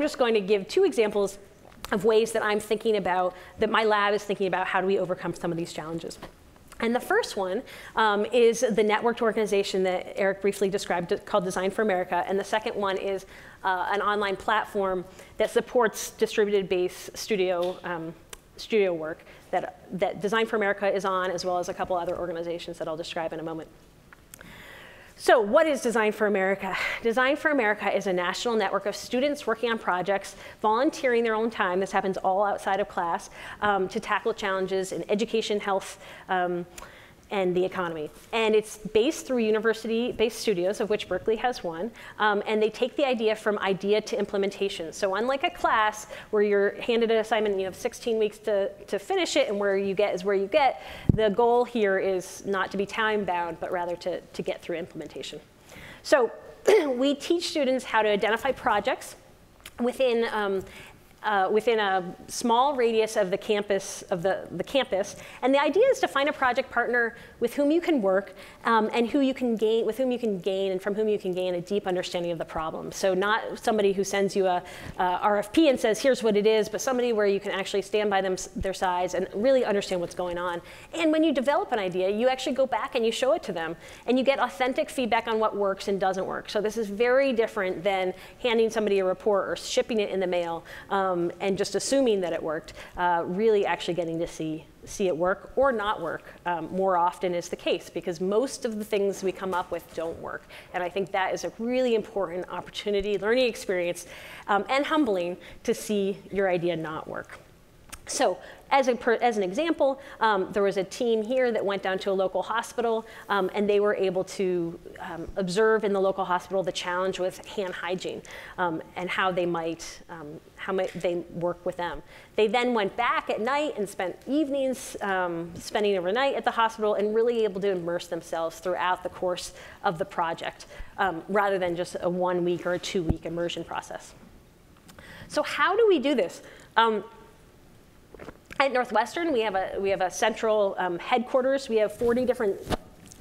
I'm just going to give 2 examples of ways that I'm thinking about, that my lab is thinking about how do we overcome some of these challenges. And the first one is the networked organization that Eric briefly described called Design for America. And the second one is an online platform that supports distributed base studio work that Design for America is on, as well as a couple other organizations that I'll describe in a moment. So what is Design for America? Design for America is a national network of students working on projects, volunteering their own time, this happens all outside of class, to tackle challenges in education, health, and the economy. And it's based through university-based studios, of which Berkeley has one, and they take the idea from idea to implementation. So unlike a class where you're handed an assignment and you have 16 weeks to finish it, and where you get is where you get, the goal here is not to be time-bound, but rather to get through implementation. So we teach students how to identify projects within a small radius of the campus, and the idea is to find a project partner with whom you can work, and with whom you can gain, and from whom you can gain a deep understanding of the problem. So not somebody who sends you a RFP and says, here's what it is, but somebody where you can actually stand by their sides and really understand what's going on. And when you develop an idea, you actually go back and you show it to them, and you get authentic feedback on what works and doesn't work. So this is very different than handing somebody a report or shipping it in the mail. And just assuming that it worked, really actually getting to see it work or not work more often is the case, because most of the things we come up with don't work. And I think that is a really important opportunity, learning experience, and humbling to see your idea not work. So as an example, there was a team here that went down to a local hospital, and they were able to observe in the local hospital the challenge with hand hygiene, and how they might work with them. They then went back at night and spent evenings spending overnight at the hospital and really able to immerse themselves throughout the course of the project, rather than just a 1-week or a 2-week immersion process. So how do we do this? At Northwestern, we have a central headquarters. We have 40 different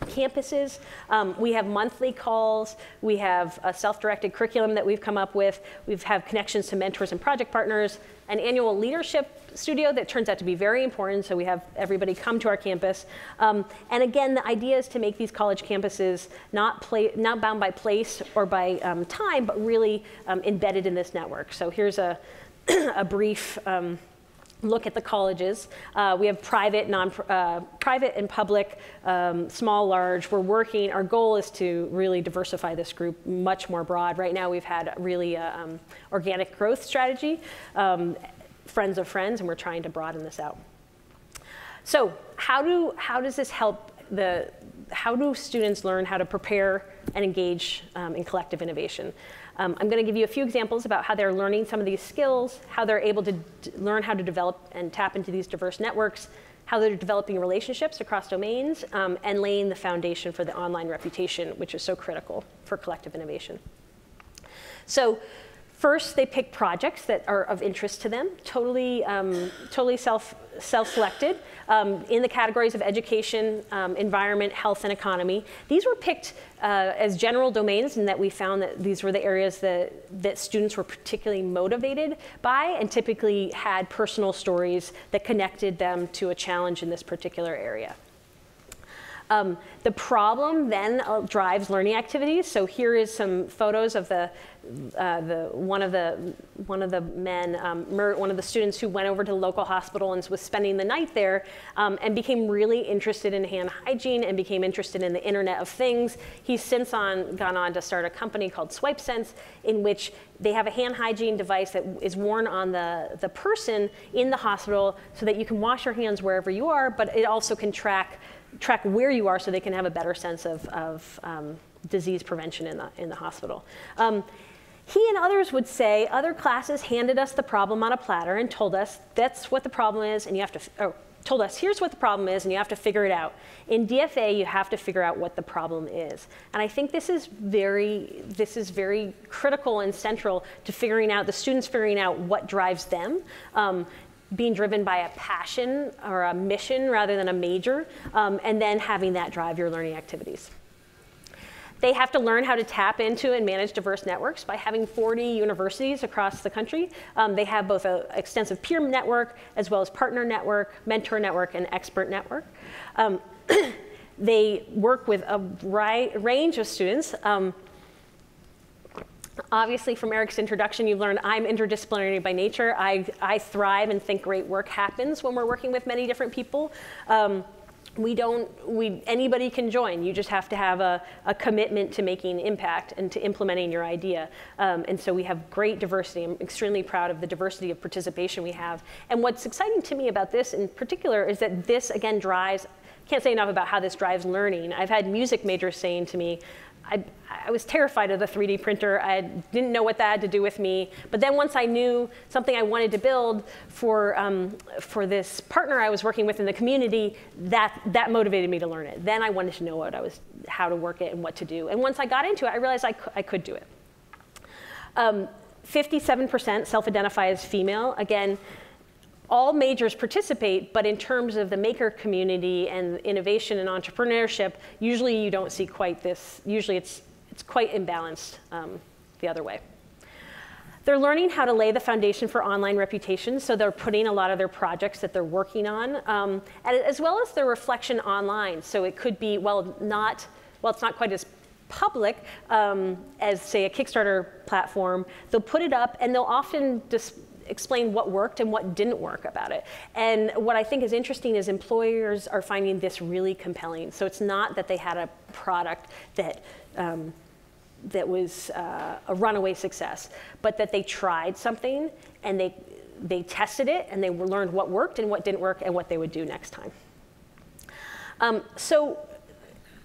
campuses. We have monthly calls. We have a self-directed curriculum that we've come up with. We have connections to mentors and project partners, an annual leadership studio that turns out to be very important, so we have everybody come to our campus. And again, the idea is to make these college campuses not bound by place or by time, but really embedded in this network. So here's a brief look at the colleges. We have private and public, small, large. We're working, our goal is to really diversify this group much more broad. Right now we've had really organic growth strategy, friends of friends, and we're trying to broaden this out. So how does this help how do students learn how to prepare and engage in collective innovation? I'm going to give you a few examples about how they're learning some of these skills, how they're able to learn how to develop and tap into these diverse networks, how they're developing relationships across domains, and laying the foundation for the online reputation, which is so critical for collective innovation. So first, they pick projects that are of interest to them, totally self-selected, in the categories of education, environment, health, and economy. These were picked as general domains, and that we found that these were the areas that students were particularly motivated by and typically had personal stories that connected them to a challenge in this particular area. The problem then drives learning activities. So here is some photos of one of the students who went over to the local hospital and was spending the night there, and became really interested in hand hygiene and became interested in the Internet of Things. He's since gone on to start a company called SwipeSense, in which they have a hand hygiene device that is worn on the person in the hospital so that you can wash your hands wherever you are, but it also can track where you are so they can have a better sense of disease prevention in the hospital. He and others would say other classes handed us the problem on a platter and told us that's what the problem is, and you have to, told us here's what the problem is and you have to figure it out. In DFA, you have to figure out what the problem is. And I think this is very critical and central to the students figuring out what drives them. Being driven by a passion or a mission rather than a major, and then having that drive your learning activities. They have to learn how to tap into and manage diverse networks by having 40 universities across the country. They have both an extensive peer network as well as partner network, mentor network, and expert network. They work with a range of students. Obviously, from Eric's introduction, you've learned I'm interdisciplinary by nature. I thrive and think great work happens when we're working with many different people. Anybody can join. You just have to have a commitment to making impact and to implementing your idea. And so we have great diversity. I'm extremely proud of the diversity of participation we have. And what's exciting to me about this in particular is that this, again, drives, can't say enough about how this drives learning. I've had music majors saying to me, I was terrified of the 3D printer. I didn't know what that had to do with me. But then once I knew something I wanted to build for this partner I was working with in the community, that motivated me to learn it. Then I wanted to know how to work it and what to do. And once I got into it, I realized I could do it. 57% self-identify as female. Again, all majors participate, but in terms of the maker community and innovation and entrepreneurship, usually you don't see quite this. Usually it's quite imbalanced the other way. They're learning how to lay the foundation for online reputation, so they're putting a lot of their projects that they're working on, as well as their reflection online. So it could be, it's not quite as public as, say, a Kickstarter platform. They'll put it up, and they'll often explain what worked and what didn't work about it. And what I think is interesting is employers are finding this really compelling. So it's not that they had a product that was a runaway success, but that they tried something and they tested it and they learned what worked and what didn't work and what they would do next time. So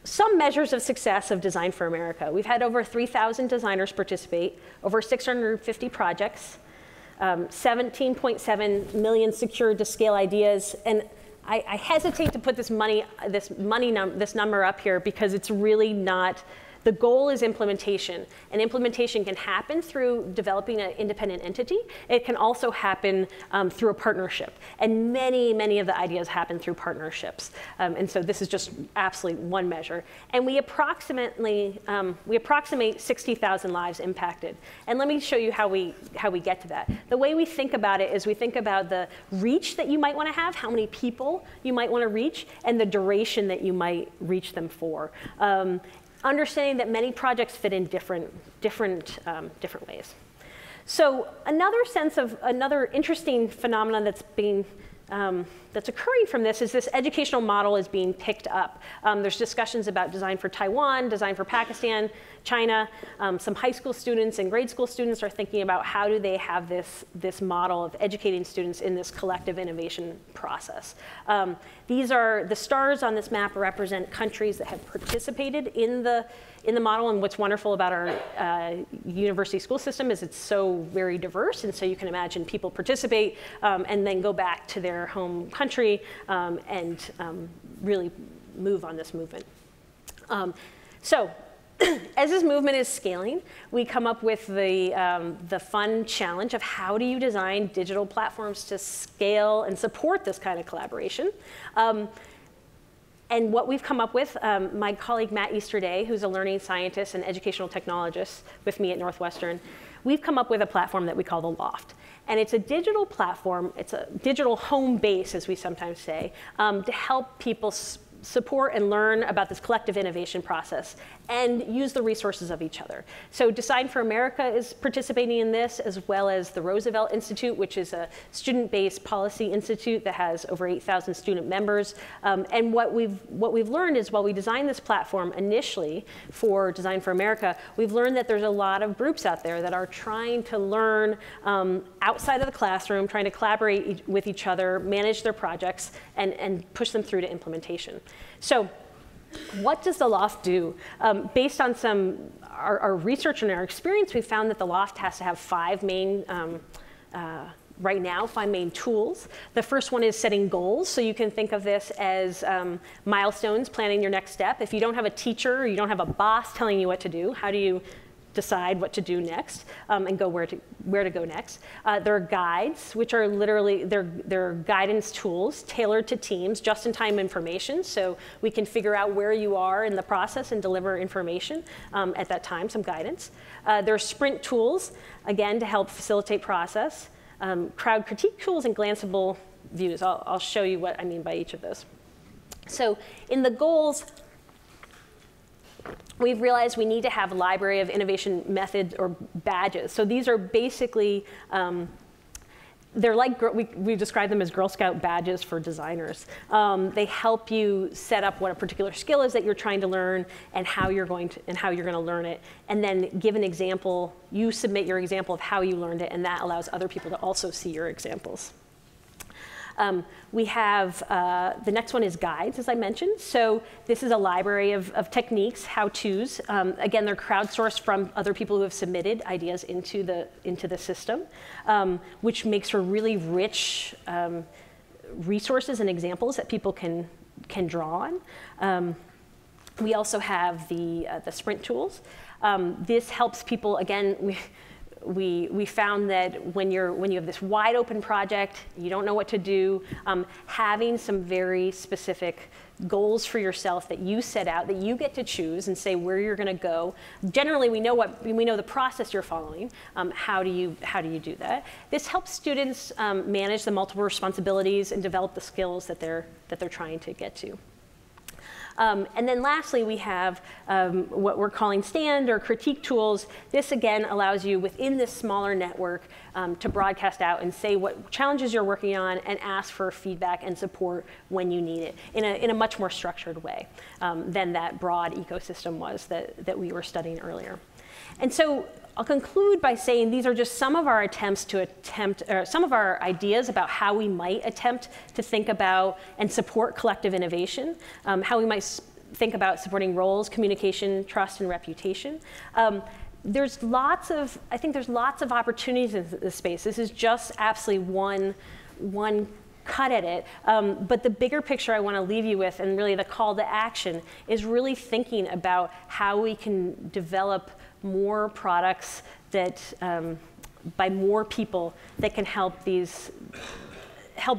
some measures of success of Design for America. We've had over 3,000 designers participate, over 650 projects, 17.7 million secured to scale ideas. And I hesitate to put this number up here because it's really not. The goal is implementation, and implementation can happen through developing an independent entity. It can also happen through a partnership, and many of the ideas happen through partnerships. And so this is just absolutely one measure. And we approximate 60,000 lives impacted. And let me show you how we get to that. The way we think about it is we think about the reach that you might want to have, how many people you might want to reach, and the duration that you might reach them for. Understanding that many projects fit in different ways. So another interesting phenomenon that's occurring from this is this educational model is being picked up. There's discussions about design for Taiwan, design for Pakistan, China. Some high school students and grade school students are thinking about how do they have this model of educating students in this collective innovation process. These are the stars on this map represent countries that have participated in the model, and what's wonderful about our university school system is it's so very diverse, and so you can imagine people participate and then go back to their home country and really move on this movement. So as this movement is scaling, we come up with the fun challenge of how do you design digital platforms to scale and support this kind of collaboration. And what we've come up with, my colleague Matt Easterday, who's a learning scientist and educational technologist with me at Northwestern, we've come up with a platform that we call the Loft. And it's a digital platform, it's a digital home base, as we sometimes say, to help people support and learn about this collective innovation process and use the resources of each other. So Design for America is participating in this, as well as the Roosevelt Institute, which is a student-based policy institute that has over 8,000 student members. And what we've learned is while we designed this platform initially for Design for America, we've learned that there's a lot of groups out there that are trying to learn outside of the classroom, trying to collaborate with each other, manage their projects, and push them through to implementation. So what does the Loft do? Based on our research and our experience, we found that the Loft has to have five main tools. The first one is setting goals. So you can think of this as milestones, planning your next step. If you don't have a teacher or you don't have a boss telling you what to do, how do you decide what to do next and go where to go next. There are guides, which are literally, they're guidance tools tailored to teams, just-in-time information, so we can figure out where you are in the process and deliver information at that time, some guidance. There are sprint tools, again, to help facilitate process. Crowd critique tools and glanceable views. I'll show you what I mean by each of those. So in the goals, we've realized we need to have a library of innovation methods or badges. So these are basically, they're like, we describe them as Girl Scout badges for designers. They help you set up what a particular skill is that you're trying to learn and how you're going to learn it. And then give an example, you submit your example of how you learned it, and that allows other people to also see your examples. We have, the next one is guides, as I mentioned. So this is a library of techniques, how-tos. Again, they're crowdsourced from other people who have submitted ideas into the system, which makes for really rich resources and examples that people can draw on. We also have the sprint tools. This helps people, again, we found that when you have this wide open project, you don't know what to do, having some very specific goals for yourself that you set out, that you get to choose and say where you're going to go. Generally, we know the process you're following. How do you do that? This helps students manage the multiple responsibilities and develop the skills that they're trying to get to. And then lastly, we have what we're calling stand or critique tools. This, again, allows you within this smaller network to broadcast out and say what challenges you're working on and ask for feedback and support when you need it in a much more structured way than that broad ecosystem was that we were studying earlier. And so I'll conclude by saying these are just some of our some of our ideas about how we might attempt to think about and support collective innovation, how we might think about supporting roles, communication, trust, and reputation. I think there's lots of opportunities in this space. This is just absolutely one cut at it. But the bigger picture I want to leave you with, and really the call to action, is really thinking about how we can develop more products that, by more people, that can help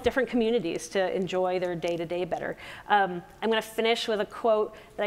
different communities to enjoy their day-to-day better. I'm going to finish with a quote that